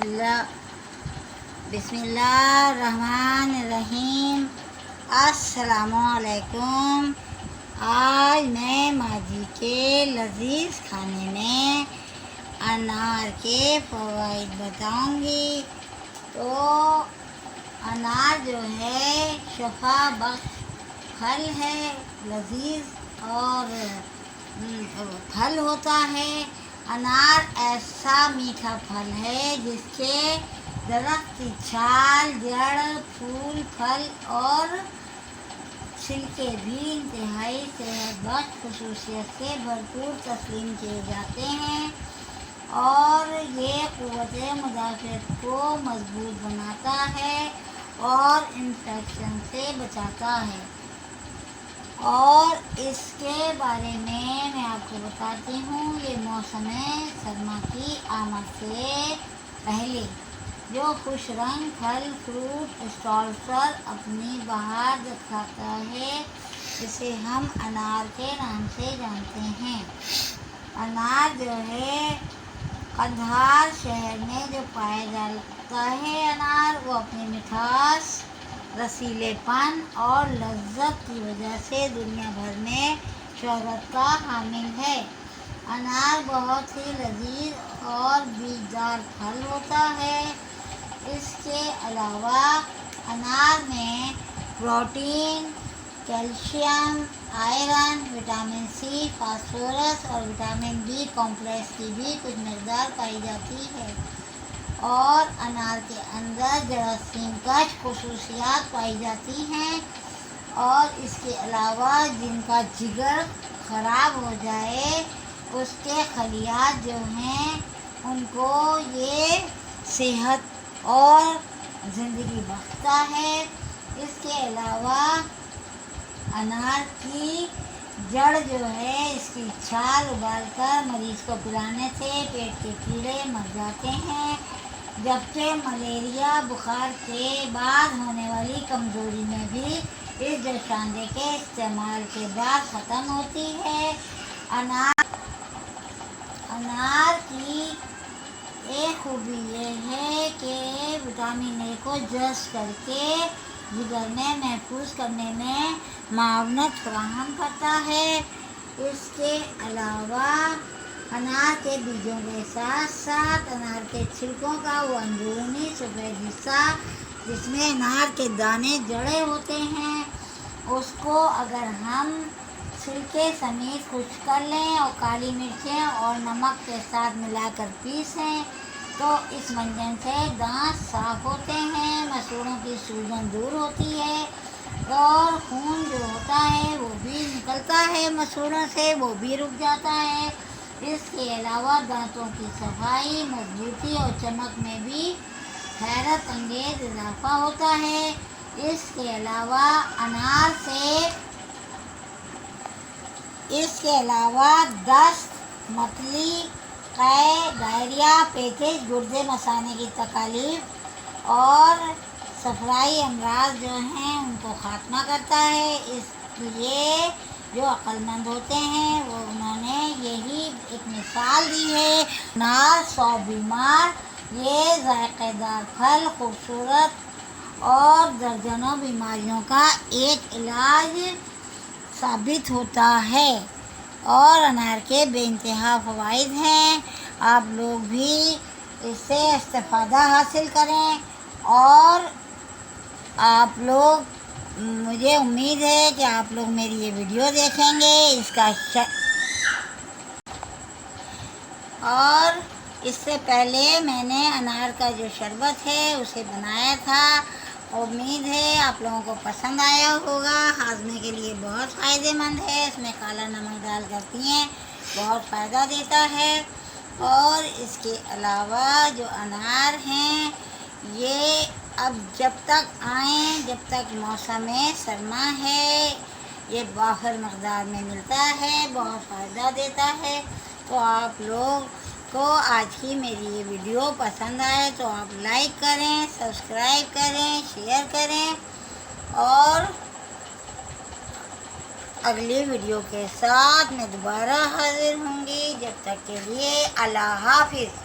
بسم اللہ الرحمن الرحیم۔ السلام علیکم۔ آج میں ماضی کے لذیذ کھانے میں انار کے فوائد بتاؤں گی۔ تو انار جو ہے شفا بخش پھل ہے، لذیذ اور پھل ہوتا ہے۔ انار ایسا میٹھا پھل ہے جس کے درخت کی چھال، جڑ، پھول، پھل اور چھلکے بھی انتہائی صحت بخش خصوصیت سے بھرپور تسلیم کیے جاتے ہیں، اور یہ قوت مدافعت کو مضبوط بناتا ہے اور انفیکشن سے بچاتا ہے۔ اور اس کے بارے میں آپ کو بتاتی ہوں، یہ موسم سرما کی آمد سے پہلے جو خوش رنگ پھل فروٹ اسٹالز پر اپنی بہار دکھاتا ہے، اسے ہم انار کے نام سے جانتے ہیں۔ انار جو ہے قندھار شہر میں جو پایا جاتا ہے، انار وہ اپنی مٹھاس، رسیلے پن اور لذت کی وجہ سے دنیا بھر میں شہرت کا حامل ہے۔ انار بہت ہی لذیذ اور بیجدار پھل ہوتا ہے۔ اس کے علاوہ انار میں protein, calcium, iron, vitamin C, phosphorus اور وٹامن بی کمپلیکس کی بھی کچھ مقدار پائی جاتی ہے، اور انار کے اندر جراثیم کش خصوصیات پائی جاتی ہیں، اور اس کے علاوہ جن کا جگر خراب ہو جائے، اس کے خلیات جو ہیں ان کو یہ صحت اور زندگی بخشتا ہے۔ اس کے علاوہ انار کی جڑ جو ہے، اس کی چھال ابال کر مریض کو پلانے سے پیٹ کے کیڑے مر جاتے ہیں، جبکہ ملیریا بخار کے بعد ہونے والی کمزوری میں بھی اس جوشاندے کے استعمال کے بعد ختم ہوتی ہے۔ انار کی ایک خوبی یہ ہے کہ وٹامن اے کو جذب کر کے جگر میں محفوظ کرنے میں معاونت فراہم کرتا ہے۔ اس کے علاوہ انار کے بیجوں کے ساتھ ساتھ انار کے چھلکوں کا وہ اندرونی سفید حصہ جس میں انار کے دانے جڑے ہوتے ہیں، اس کو اگر ہم چھلکے سمیت خشک کر لیں اور کالی مرچیں اور نمک کے ساتھ ملا کر پیسیں تو اس منجن سے دانت صاف ہوتے ہیں، مسوڑھوں کی سوجن دور ہوتی ہے، اور خون جو ہوتا ہے وہ بھی نکلتا ہے مسوڑھوں سے، وہ بھی رک جاتا ہے۔ اس کے علاوہ دانتوں کی صفائی، مضبوطی اور چمک میں بھی حیرت انگیز اضافہ ہوتا ہے۔ اس کے علاوہ دست، متلی، قے، ڈائریا، پیچش، گردے مثانے کی تکالیف اور صفرائی امراض جو ہیں ان کو خاتمہ کرتا ہے۔ اس لیے جو عقل مند ہوتے ہیں انہوں نے یہی ایک مثال دی ہے۔ انار 100 بیمار، یہ ذائقہ دار پھل خوبصورت اور درجنوں بیماریوں کا ایک علاج ثابت ہوتا ہے، اور انار کے بے انتہا فوائد ہیں۔ آپ لوگ بھی اس سے استفادہ حاصل کریں، اور آپ لوگ مجھے امید ہے کہ آپ لوگ میری یہ ویڈیو دیکھیں گے، اور اس سے پہلے میں نے انار کا جو شربت ہے اسے بنایا تھا۔ امید ہے آپ لوگوں کو پسند آیا ہوگا۔ ہاضمے کے لیے بہت فائدہ مند ہے، اس میں کالا نمک ڈال کر پئیں، بہت فائدہ دیتا ہے۔ اور اس کے علاوہ جو انار ہیں یہ اب جب تک موسم سرما ہے یہ بافر مقدار میں ملتا ہے، بہت فائدہ دیتا ہے۔ تو آپ لوگ کو آج کی میری یہ ویڈیو پسند آئے تو آپ لائک کریں، سبسکرائب کریں، شیئر کریں، اور اگلی ویڈیو کے ساتھ میں دوبارہ حاضر ہوں گی۔ جب تک کے لیے اللہ حافظ۔